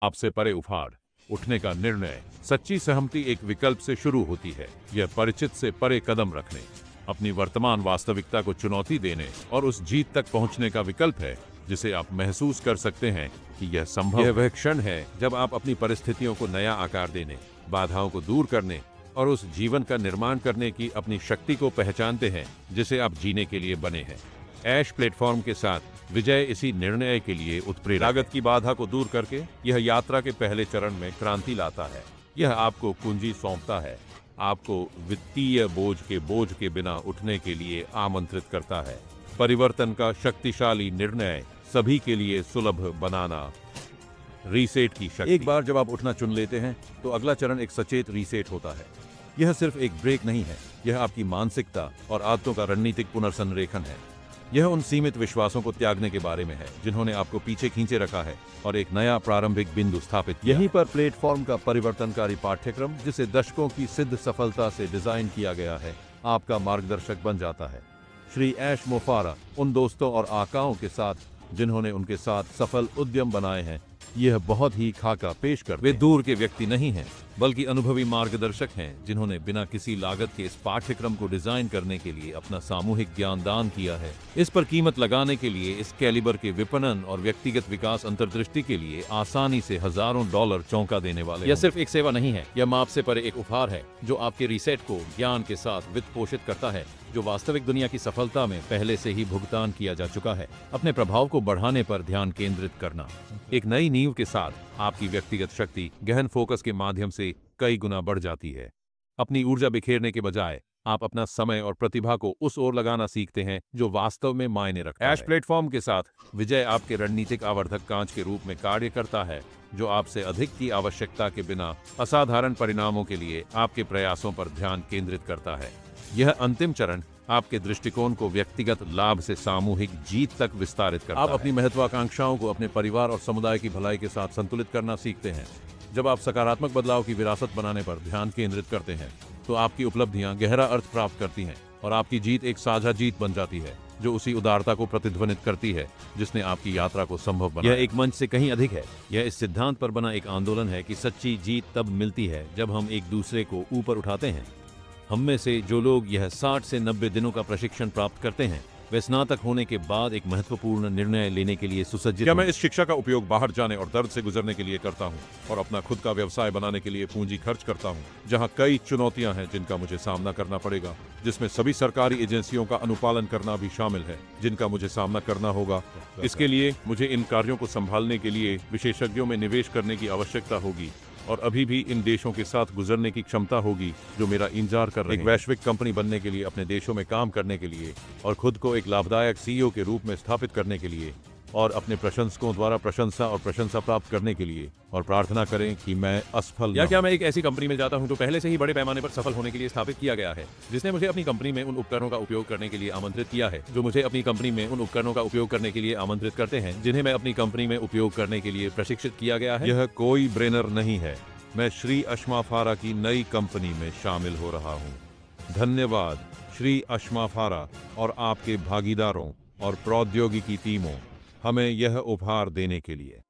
आपसे परे उपहार उठने का निर्णय। सच्ची सहमति एक विकल्प से शुरू होती है। यह परिचित से परे कदम रखने, अपनी वर्तमान वास्तविकता को चुनौती देने और उस जीत तक पहुंचने का विकल्प है जिसे आप महसूस कर सकते हैं कि यह संभव है। यह वह क्षण है जब आप अपनी परिस्थितियों को नया आकार देने, बाधाओं को दूर करने और उस जीवन का निर्माण करने की अपनी शक्ति को पहचानते हैं जिसे आप जीने के लिए बने हैं। ऐश प्लेटफॉर्म के साथ विजय इसी निर्णय के लिए उत्प्रेरक। लागत की बाधा को दूर करके यह यात्रा के पहले चरण में क्रांति लाता है। यह आपको कुंजी सौंपता है, आपको वित्तीय बोझ के बिना उठने के लिए आमंत्रित करता है। परिवर्तन का शक्तिशाली निर्णय सभी के लिए सुलभ बनाना। रीसेट की शक्ति। एक बार जब आप उठना चुन लेते हैं तो अगला चरण एक सचेत रीसेट होता है। यह सिर्फ एक ब्रेक नहीं है, यह आपकी मानसिकता और आदतों का रणनीतिक पुनर्संरेखन है। यह उन सीमित विश्वासों को त्यागने के बारे में है जिन्होंने आपको पीछे खींचे रखा है और एक नया प्रारंभिक बिंदु स्थापित किया। यहीं पर प्लेटफॉर्म का परिवर्तनकारी पाठ्यक्रम, जिसे दशकों की सिद्ध सफलता से डिजाइन किया गया है, आपका मार्गदर्शक बन जाता है। श्री ऐश मोफारा उन दोस्तों और आकाओं के साथ जिन्होंने उनके साथ सफल उद्यम बनाए हैं, यह बहुत ही खाका पेश कर। वे दूर के व्यक्ति नहीं हैं, बल्कि अनुभवी मार्गदर्शक हैं जिन्होंने बिना किसी लागत के इस पाठ्यक्रम को डिजाइन करने के लिए अपना सामूहिक ज्ञान दान किया है। इस पर कीमत लगाने के लिए इस कैलिबर के विपणन और व्यक्तिगत विकास अंतर्दृष्टि के लिए आसानी से हजारों डॉलर चौंका देने वाले। यह सिर्फ एक सेवा नहीं है, यह माप से परे एक उपहार है जो आपके रीसेट को ज्ञान के साथ वित्त पोषित करता है, जो वास्तविक दुनिया की सफलता में पहले से ही भुगतान किया जा चुका है। अपने प्रभाव को बढ़ाने पर ध्यान केंद्रित करना। एक नई नींव के साथ आपकी व्यक्तिगत शक्ति गहन फोकस के माध्यम से कई गुना बढ़ जाती है। अपनी ऊर्जा बिखेरने के बजाय आप अपना समय और प्रतिभा को उस ओर लगाना सीखते हैं जो वास्तव में मायने रखता है। ऐश प्लेटफॉर्म के साथ विजय आपके रणनीतिक आवर्धक कांच के रूप में कार्य करता है, जो आपसे अधिक की आवश्यकता के बिना असाधारण परिणामों के लिए आपके प्रयासों पर ध्यान केंद्रित करता है। यह अंतिम चरण आपके दृष्टिकोण को व्यक्तिगत लाभ से सामूहिक जीत तक विस्तारित करता है। आप अपनी महत्वाकांक्षाओं को अपने परिवार और समुदाय की भलाई के साथ संतुलित करना सीखते हैं। जब आप सकारात्मक बदलाव की विरासत बनाने पर ध्यान केंद्रित करते हैं तो आपकी उपलब्धियां गहरा अर्थ प्राप्त करती हैं और आपकी जीत एक साझा जीत बन जाती है, जो उसी उदारता को प्रतिध्वनित करती है जिसने आपकी यात्रा को संभव बनाया। यह एक मंच से कहीं अधिक है। यह इस सिद्धांत पर बना एक आंदोलन है कि सच्ची जीत तब मिलती है जब हम एक दूसरे को ऊपर उठाते हैं। हम में से जो लोग यह 60 से 90 दिनों का प्रशिक्षण प्राप्त करते हैं, वे स्नातक होने के बाद एक महत्वपूर्ण निर्णय लेने के लिए सुसज्जित। क्या मैं इस शिक्षा का उपयोग बाहर जाने और दर्द से गुजरने के लिए करता हूं और अपना खुद का व्यवसाय बनाने के लिए पूंजी खर्च करता हूं, जहां कई चुनौतियां हैं जिनका मुझे सामना करना पड़ेगा, जिसमें सभी सरकारी एजेंसियों का अनुपालन करना भी शामिल है जिनका मुझे सामना करना होगा। इसके लिए मुझे इन कार्यों को संभालने के लिए विशेषज्ञों में निवेश करने की आवश्यकता होगी और अभी भी इन देशों के साथ गुजरने की क्षमता होगी जो मेरा इंतजार कर रहे हैं। एक वैश्विक कंपनी बनने के लिए, अपने देशों में काम करने के लिए और खुद को एक लाभदायक सीईओ के रूप में स्थापित करने के लिए और अपने प्रशंसकों द्वारा प्रशंसा और प्रशंसा प्राप्त करने के लिए, और प्रार्थना करें कि मैं असफल या क्या मैं एक ऐसी कंपनी में जाता हूं जो पहले से ही बड़े पैमाने पर सफल होने के लिए स्थापित किया गया है, जिसने मुझे अपनी कंपनी में उन उपकरणों का उपयोग करने के लिए आमंत्रित किया है जो मुझे अपनी कंपनी में उन उपकरणों का उपयोग करने के लिए आमंत्रित करते हैं जिन्हें मैं अपनी कंपनी में उपयोग करने के लिए प्रशिक्षित किया गया है। यह कोई ब्रेनर नहीं है। मैं श्री अश्माफारा की नई कंपनी में शामिल हो रहा हूं। धन्यवाद श्री अश्माफारा और आपके भागीदारों और प्रौद्योगिकी टीमों, हमें यह उपहार देने के लिए।